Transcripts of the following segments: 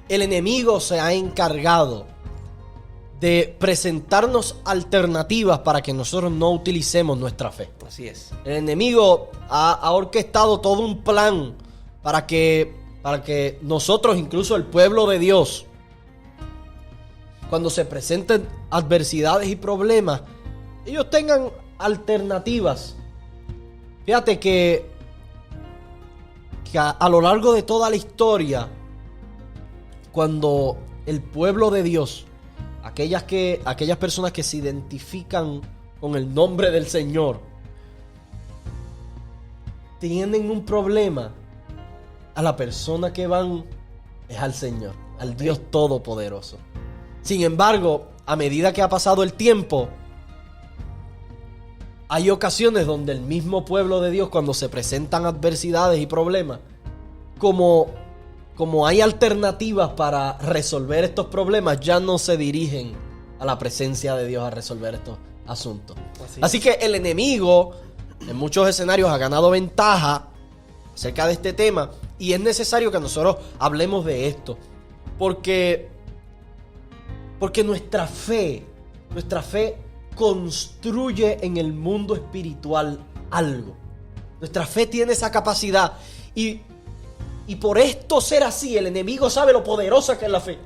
el enemigo se ha encargado de presentarnos alternativas para que nosotros no utilicemos nuestra fe. Así es. El enemigo ha orquestado todo un plan para que nosotros, incluso el pueblo de Dios, cuando se presenten adversidades y problemas, ellos tengan alternativas. Fíjate que a lo largo de toda la historia, cuando el pueblo de Dios, aquellas personas que se identifican con el nombre del Señor, tienen un problema, a la persona que van es al Señor, al Dios Todopoderoso. Sin embargo, a medida que ha pasado el tiempo, hay ocasiones donde el mismo pueblo de Dios, cuando se presentan adversidades y problemas, como hay alternativas para resolver estos problemas, ya no se dirigen a la presencia de Dios a resolver estos asuntos. Así que el enemigo en muchos escenarios ha ganado ventaja acerca de este tema, y es necesario que nosotros hablemos de esto, porque nuestra fe construye en el mundo espiritual algo. Nuestra fe tiene esa capacidad, y por esto ser así, el enemigo sabe lo poderosa que es la fe.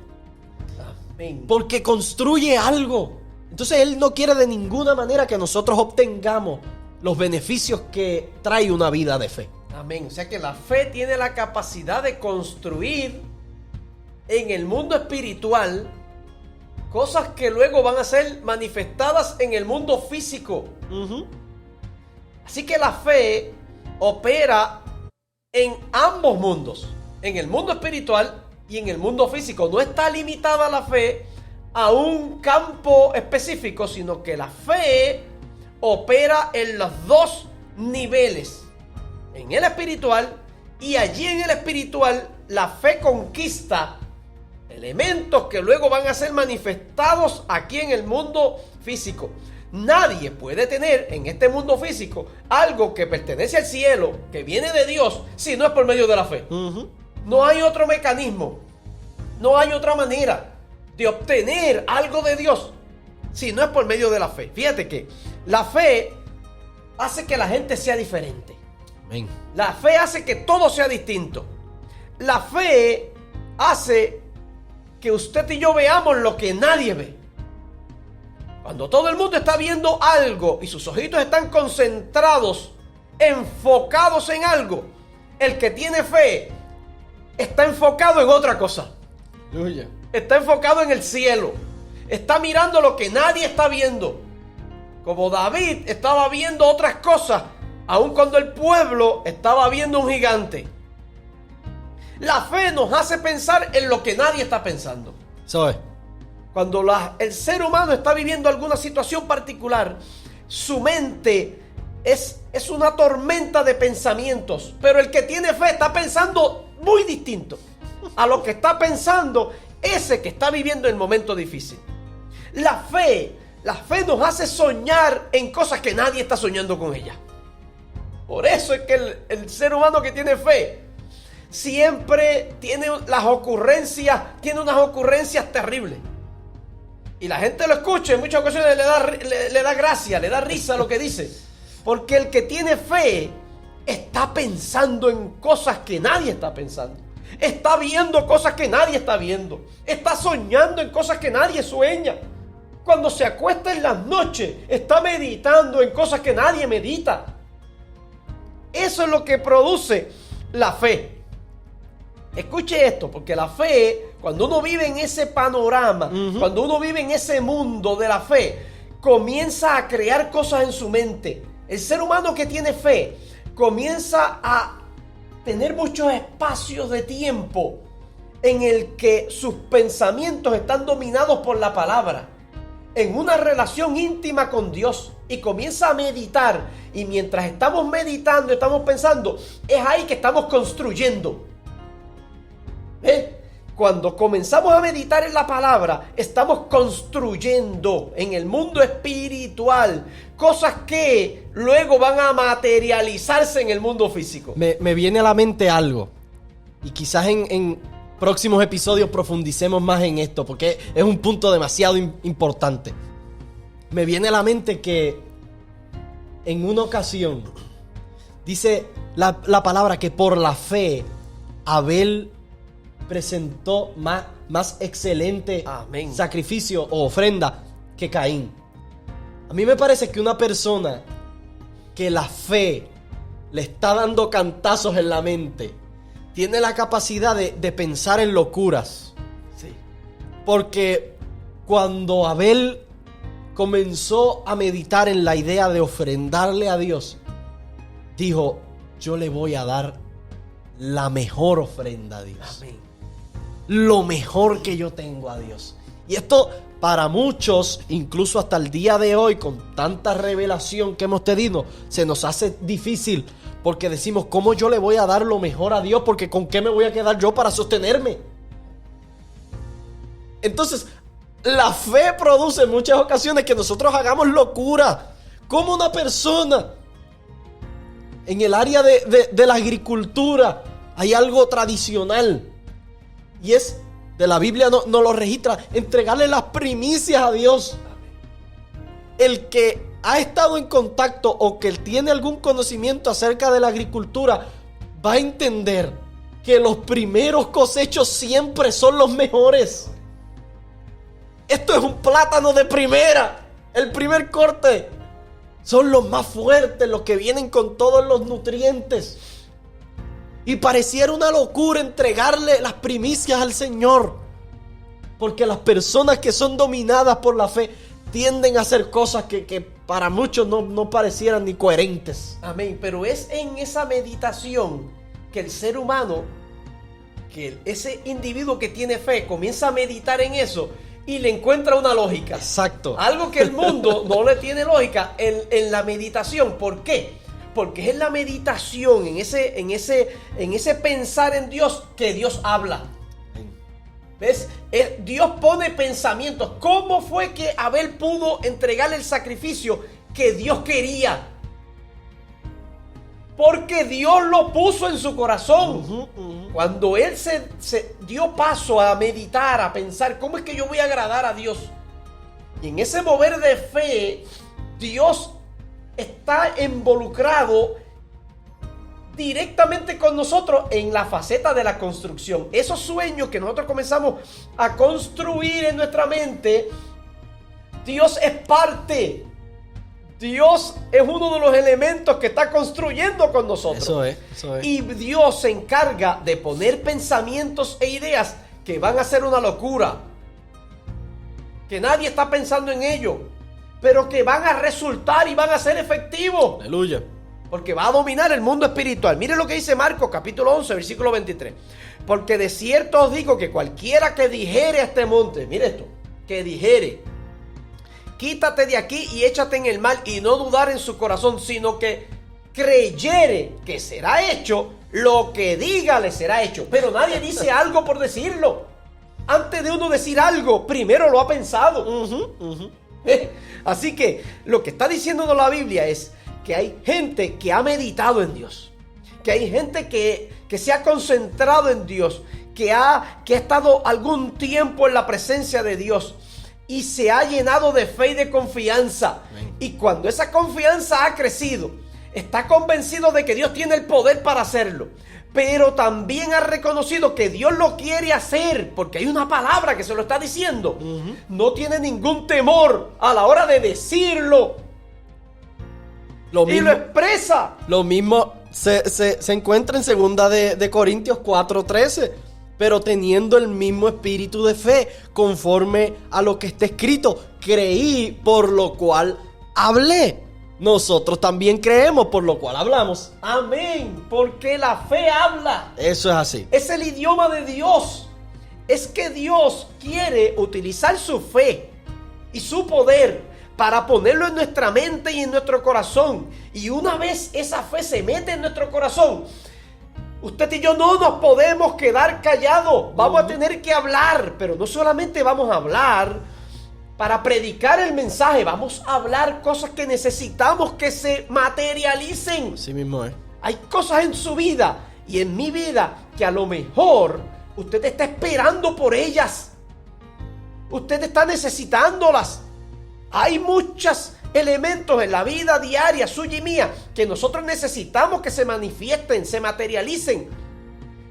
Amén. Porque construye algo. Entonces él no quiere de ninguna manera que nosotros obtengamos los beneficios que trae una vida de fe. Amén. O sea que la fe tiene la capacidad de construir en el mundo espiritual cosas que luego van a ser manifestadas en el mundo físico. Así que la fe opera en ambos mundos, en el mundo espiritual y en el mundo físico. No está limitada la fe a un campo específico, sino que la fe opera en los dos niveles, en el espiritual, y allí en el espiritual la fe conquista elementos que luego van a ser manifestados aquí en el mundo físico. Nadie puede tener en este mundo físico algo que pertenece al cielo, que viene de Dios, si no es por medio de la fe. No hay otro mecanismo, no hay otra manera de obtener algo de Dios si no es por medio de la fe. Fíjate que la fe hace que la gente sea diferente. Amén. La fe hace que todo sea distinto. La fe hace que usted y yo veamos lo que nadie ve. Cuando todo el mundo está viendo algo y sus ojitos están concentrados, enfocados en algo, el que tiene fe está enfocado en otra cosa. Aleluya. Está enfocado en el cielo. Está mirando lo que nadie está viendo. Como David estaba viendo otras cosas, aun cuando el pueblo estaba viendo un gigante. La fe nos hace pensar en lo que nadie está pensando. Eso es. Cuando el ser humano está viviendo alguna situación particular, su mente es una tormenta de pensamientos. Pero el que tiene fe está pensando muy distinto a lo que está pensando ese que está viviendo el momento difícil. La fe nos hace soñar en cosas que nadie está soñando con ella. Por eso es que el ser humano que tiene fe siempre tiene unas ocurrencias terribles. Y la gente lo escucha, en muchas ocasiones le da gracia, le da risa lo que dice. Porque el que tiene fe está pensando en cosas que nadie está pensando. Está viendo cosas que nadie está viendo. Está soñando en cosas que nadie sueña. Cuando se acuesta en las noches, está meditando en cosas que nadie medita. Eso es lo que produce la fe. Escuche esto, porque la fe, cuando uno vive en ese panorama, cuando uno vive en ese mundo de la fe, comienza a crear cosas en su mente. El ser humano que tiene fe comienza a tener muchos espacios de tiempo en el que sus pensamientos están dominados por la palabra, en una relación íntima con Dios, y comienza a meditar. Y mientras estamos meditando, estamos pensando, es ahí que estamos construyendo. Cuando comenzamos a meditar en la palabra, estamos construyendo en el mundo espiritual cosas que luego van a materializarse en el mundo físico. Me viene a la mente algo, y quizás en próximos episodios profundicemos más en esto, porque es un punto demasiado importante. Me viene a la mente que en una ocasión dice la palabra que por la fe Abel presentó más excelente Amén. sacrificio o ofrenda que Caín. A mí me parece que una persona que la fe le está dando cantazos en la mente tiene la capacidad de pensar en locuras. Sí. Porque cuando Abel comenzó a meditar en la idea de ofrendarle a Dios, dijo: yo le voy a dar la mejor ofrenda a Dios. Amén. Lo mejor que yo tengo a Dios. Y esto para muchos, incluso hasta el día de hoy, con tanta revelación que hemos tenido, se nos hace difícil, porque decimos: ¿cómo yo le voy a dar lo mejor a Dios? Porque ¿con qué me voy a quedar yo para sostenerme? Entonces, la fe produce en muchas ocasiones que nosotros hagamos locura. Como una persona en el área de la agricultura, hay algo tradicional, y es, de la Biblia no lo registra, entregarle las primicias a Dios. El que ha estado en contacto o que tiene algún conocimiento acerca de la agricultura va a entender que los primeros cosechos siempre son los mejores. Esto es un plátano de primera. El primer corte son los más fuertes, los que vienen con todos los nutrientes. Y pareciera una locura entregarle las primicias al Señor, porque las personas que son dominadas por la fe tienden a hacer cosas que para muchos no parecieran ni coherentes. Amén. Pero es en esa meditación que el ser humano, que ese individuo que tiene fe comienza a meditar en eso y le encuentra una lógica. Exacto. Algo que el mundo no le tiene lógica en la meditación. ¿Por qué? Porque es en la meditación, en ese pensar en Dios, que Dios habla. ¿Ves? Dios pone pensamientos. ¿Cómo fue que Abel pudo entregarle el sacrificio que Dios quería? Porque Dios lo puso en su corazón. Cuando él se dio paso a meditar, a pensar, ¿cómo es que yo voy a agradar a Dios? Y en ese mover de fe, Dios está involucrado directamente con nosotros en la faceta de la construcción. Esos sueños que nosotros comenzamos a construir en nuestra mente, Dios es parte. Dios es uno de los elementos que está construyendo con nosotros. Eso es. Y Dios se encarga de poner pensamientos e ideas que van a ser una locura, que nadie está pensando en ello, pero que van a resultar y van a ser efectivos. Aleluya. Porque va a dominar el mundo espiritual. Mire lo que dice Marcos capítulo 11, versículo 23. Porque de cierto os digo que cualquiera que dijere a este monte, mire esto, que dijere: quítate de aquí y échate en el mar, y no dudar en su corazón, sino que creyere que será hecho, lo que diga le será hecho. Pero nadie dice algo por decirlo. Antes de uno decir algo, primero lo ha pensado. Así que lo que está diciéndonos la Biblia es que hay gente que ha meditado en Dios, que hay gente que se ha concentrado en Dios, que ha estado algún tiempo en la presencia de Dios y se ha llenado de fe y de confianza. Amén. Y cuando esa confianza ha crecido, está convencido de que Dios tiene el poder para hacerlo, pero también ha reconocido que Dios lo quiere hacer, porque hay una palabra que se lo está diciendo. No tiene ningún temor a la hora de decirlo. Y lo expresa. Lo mismo se encuentra en segunda de Corintios 4:13. Pero teniendo el mismo espíritu de fe, conforme a lo que está escrito, creí, por lo cual hablé. Nosotros también creemos, por lo cual hablamos. Amén, porque la fe habla. Eso es así. Es el idioma de Dios. Es que Dios quiere utilizar su fe y su poder para ponerlo en nuestra mente y en nuestro corazón. Y una vez esa fe se mete en nuestro corazón, usted y yo no nos podemos quedar callados. Vamos a tener que hablar, pero no solamente vamos a hablar para predicar el mensaje, vamos a hablar cosas que necesitamos que se materialicen. Así mismo es. Hay cosas en su vida y en mi vida que a lo mejor Usted está esperando por ellas. Usted está necesitándolas. Hay muchos elementos en la vida diaria suya y mía que nosotros necesitamos que se manifiesten, se materialicen.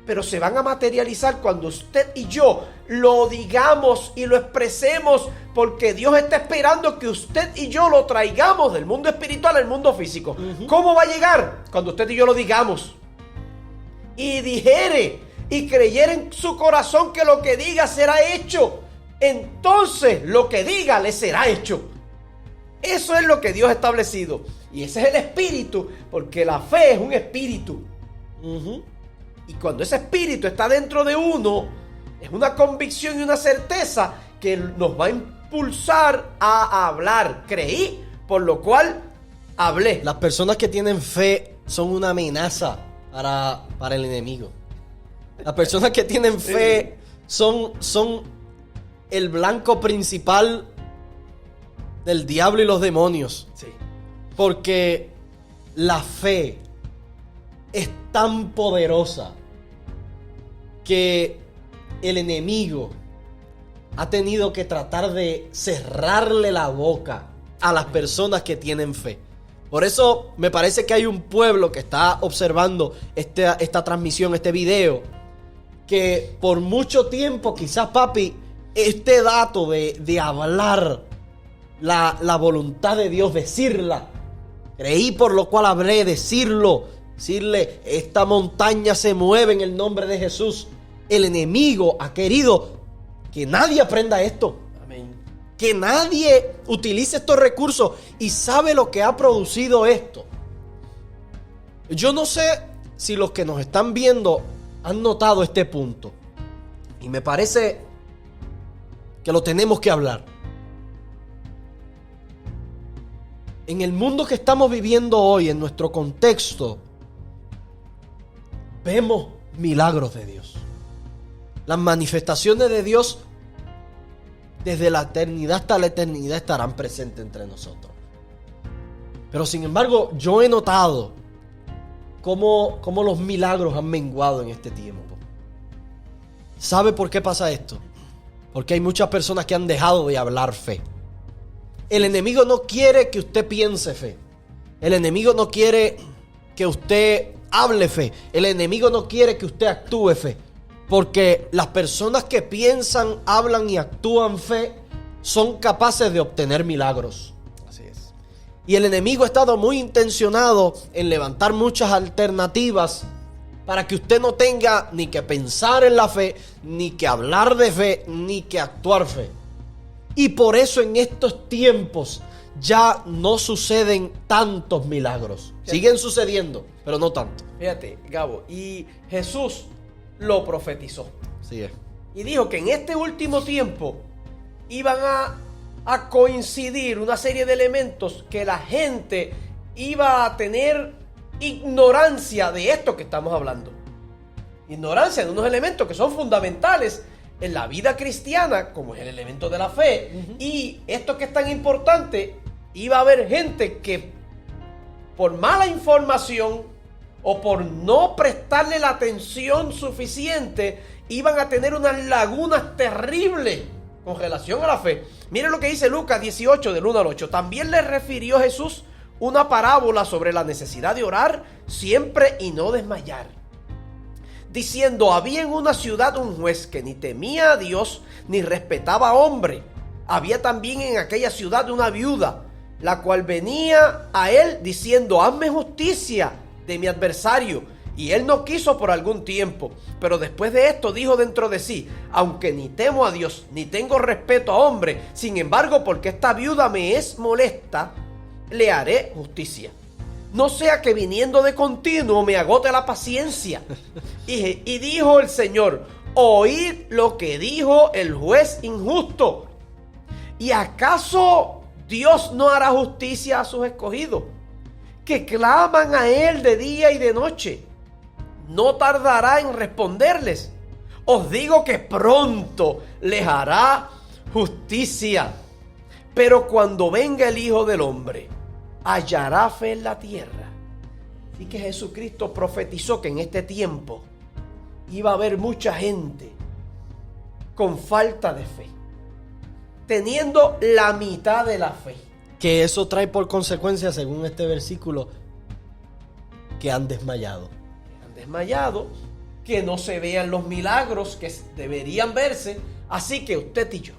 Pero se van a materializar cuando usted y yo lo digamos y lo expresemos, porque Dios está esperando que usted y yo lo traigamos del mundo espiritual al mundo físico. ¿Cómo va a llegar? Cuando usted y yo lo digamos. Y dijere y creyere en su corazón que lo que diga será hecho. Entonces lo que diga le será hecho. Eso es lo que Dios ha establecido. Y ese es el espíritu, porque la fe es un espíritu. Y cuando ese espíritu está dentro de uno, es una convicción y una certeza que nos va a impulsar a hablar. Creí, por lo cual hablé. Las personas que tienen fe son una amenaza para el enemigo. Las personas que tienen fe son el blanco principal del diablo y los demonios. Sí. Porque la fe es tan poderosa que el enemigo ha tenido que tratar de cerrarle la boca a las personas que tienen fe. Por eso me parece que hay un pueblo que está observando esta transmisión, este video, que por mucho tiempo, quizás, papi, este dato de hablar la voluntad de Dios, decirla, creí por lo cual hablé, decirle, esta montaña se mueve en el nombre de Jesús. El enemigo ha querido que nadie aprenda esto. Amén. Que nadie utilice estos recursos. Y sabe lo que ha producido esto. Yo no sé si los que nos están viendo han notado este punto. Y me parece que lo tenemos que hablar. En el mundo que estamos viviendo hoy, en nuestro contexto, vemos milagros de Dios. Las manifestaciones de Dios desde la eternidad hasta la eternidad estarán presentes entre nosotros. Pero sin embargo, yo he notado cómo los milagros han menguado en este tiempo. ¿Sabe por qué pasa esto? Porque hay muchas personas que han dejado de hablar fe. El enemigo no quiere que usted piense fe. El enemigo no quiere que usted hable fe. El enemigo no quiere que usted actúe fe. Porque las personas que piensan, hablan y actúan fe son capaces de obtener milagros. Así es. Y el enemigo ha estado muy intencionado en levantar muchas alternativas para que usted no tenga ni que pensar en la fe, ni que hablar de fe, ni que actuar fe. Y por eso en estos tiempos ya no suceden tantos milagros. Siguen sucediendo, pero no tanto. Fíjate, Gabo, y Jesús lo profetizó. Así es. Y dijo que en este último tiempo iban a coincidir una serie de elementos que la gente iba a tener ignorancia de esto que estamos hablando. Ignorancia de unos elementos que son fundamentales en la vida cristiana, como es el elemento de la fe. Y esto que es tan importante, iba a haber gente que por mala información o por no prestarle la atención suficiente, iban a tener unas lagunas terribles con relación a la fe. Miren lo que dice Lucas 18, del 1 al 8. También le refirió Jesús una parábola sobre la necesidad de orar siempre y no desmayar, diciendo: había en una ciudad un juez que ni temía a Dios ni respetaba a hombre. Había también en aquella ciudad una viuda, la cual venía a él diciendo: hazme justicia de mi adversario. Y él no quiso por algún tiempo, pero después de esto dijo dentro de sí: aunque ni temo a Dios ni tengo respeto a hombre, sin embargo, porque esta viuda me es molesta, le haré justicia, no sea que viniendo de continuo me agote la paciencia. Y dijo el Señor: oíd lo que dijo el juez injusto. ¿Y acaso Dios no hará justicia a sus escogidos, que claman a él de día y de noche? No tardará en responderles. Os digo que pronto les hará justicia. Pero cuando venga el Hijo del Hombre, hallará fe en la tierra. Así que Jesucristo profetizó que en este tiempo iba a haber mucha gente con falta de fe, teniendo la mitad de la fe. Que eso trae por consecuencia, según este versículo, que han desmayado. Han desmayado, que no se vean los milagros que deberían verse. Así que usted y yo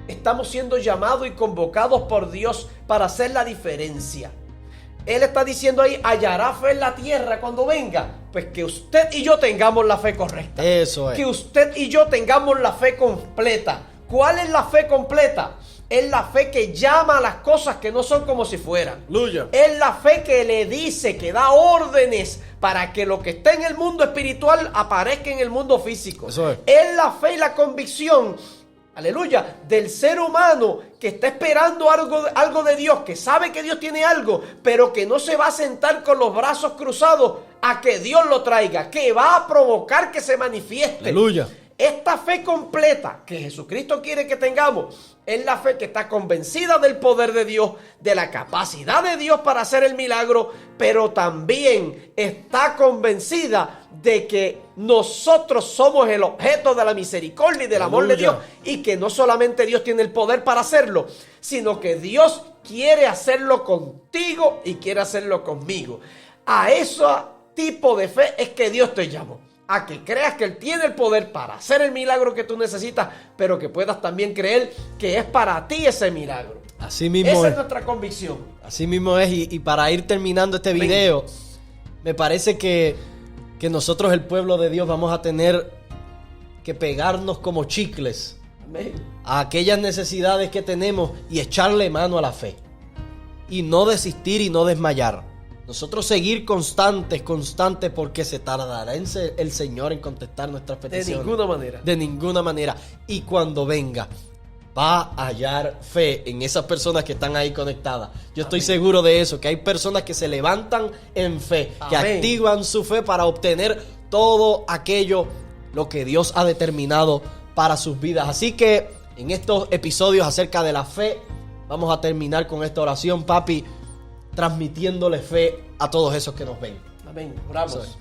estamos siendo llamados y convocados por Dios para hacer la diferencia. Él está diciendo ahí, hallará fe en la tierra cuando venga. Pues que usted y yo tengamos la fe correcta. Eso es. Que usted y yo tengamos la fe completa. ¿Cuál es la fe completa? Es la fe que llama a las cosas que no son como si fueran. Aleluya. Es la fe que le dice, que da órdenes para que lo que está en el mundo espiritual aparezca en el mundo físico. Eso es. Es la fe y la convicción, aleluya, del ser humano que está esperando algo de Dios, que sabe que Dios tiene algo, pero que no se va a sentar con los brazos cruzados a que Dios lo traiga, que va a provocar que se manifieste. Aleluya. Esta fe completa que Jesucristo quiere que tengamos es la fe que está convencida del poder de Dios, de la capacidad de Dios para hacer el milagro, pero también está convencida de que nosotros somos el objeto de la misericordia y del amor de Dios, y que no solamente Dios tiene el poder para hacerlo, sino que Dios quiere hacerlo contigo y quiere hacerlo conmigo. A ese tipo de fe es que Dios te llamó. A que creas que Él tiene el poder para hacer el milagro que tú necesitas, pero que puedas también creer que es para ti ese milagro. Así mismo Esa es. es nuestra convicción. Así mismo es. Y para ir terminando este video, me parece que nosotros, el pueblo de Dios, vamos a tener que pegarnos como chicles Amén. a aquellas necesidades que tenemos y echarle mano a la fe. Y no desistir y no desmayar. Nosotros seguir constantes, porque se tardará el Señor en contestar nuestras peticiones. De ninguna manera. De ninguna manera. Y cuando venga, va a hallar fe en esas personas que están ahí conectadas. Yo estoy seguro de eso, que hay personas que se levantan en fe, que Amén. activan su fe para obtener todo aquello, lo que Dios ha determinado para sus vidas. Así que en estos episodios acerca de la fe, vamos a terminar con esta oración, papi, transmitiéndole fe a todos esos que nos ven. Amén. Oramos.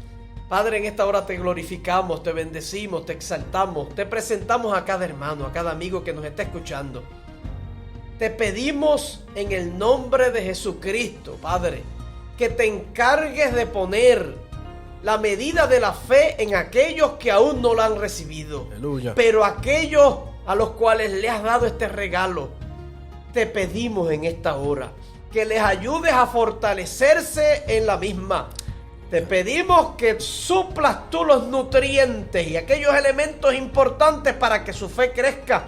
Padre, en esta hora te glorificamos, te bendecimos, te exaltamos, te presentamos a cada hermano, a cada amigo que nos está escuchando. Te pedimos en el nombre de Jesucristo, Padre, que te encargues de poner la medida de la fe en aquellos que aún no la han recibido. Aleluya. Pero aquellos a los cuales le has dado este regalo, te pedimos en esta hora que les ayudes a fortalecerse en la misma. Te pedimos que suplas tú los nutrientes y aquellos elementos importantes para que su fe crezca,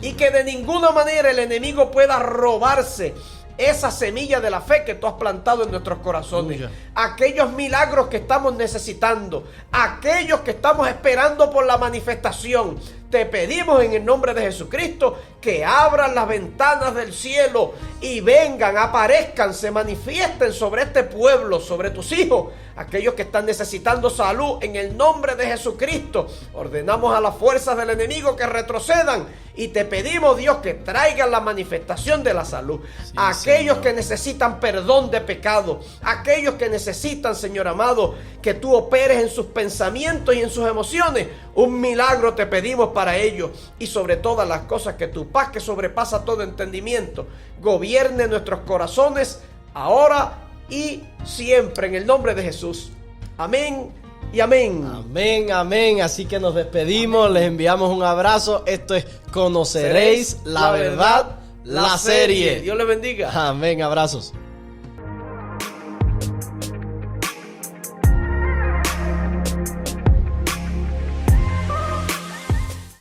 y que de ninguna manera el enemigo pueda robarse esa semilla de la fe que tú has plantado en nuestros corazones. Aquellos milagros que estamos necesitando, aquellos que estamos esperando por la manifestación. Te pedimos en el nombre de Jesucristo que abran las ventanas del cielo y vengan, aparezcan, se manifiesten sobre este pueblo, sobre tus hijos, aquellos que están necesitando salud. En el nombre de Jesucristo ordenamos a las fuerzas del enemigo que retrocedan y te pedimos, Dios, que traigan la manifestación de la salud. Aquellos que necesitan perdón de pecado, aquellos que necesitan, Señor amado, que tú operes en sus pensamientos y en sus emociones, un milagro te pedimos para ellos. Y sobre todas las cosas, que tu paz, que sobrepasa todo entendimiento, gobierne nuestros corazones ahora y siempre, en el nombre de Jesús. Amén y amén. Amén, amén. Así que nos despedimos, amén. Les enviamos un abrazo. Esto es Conoceréis la verdad, la serie. Dios les bendiga. Amén, abrazos.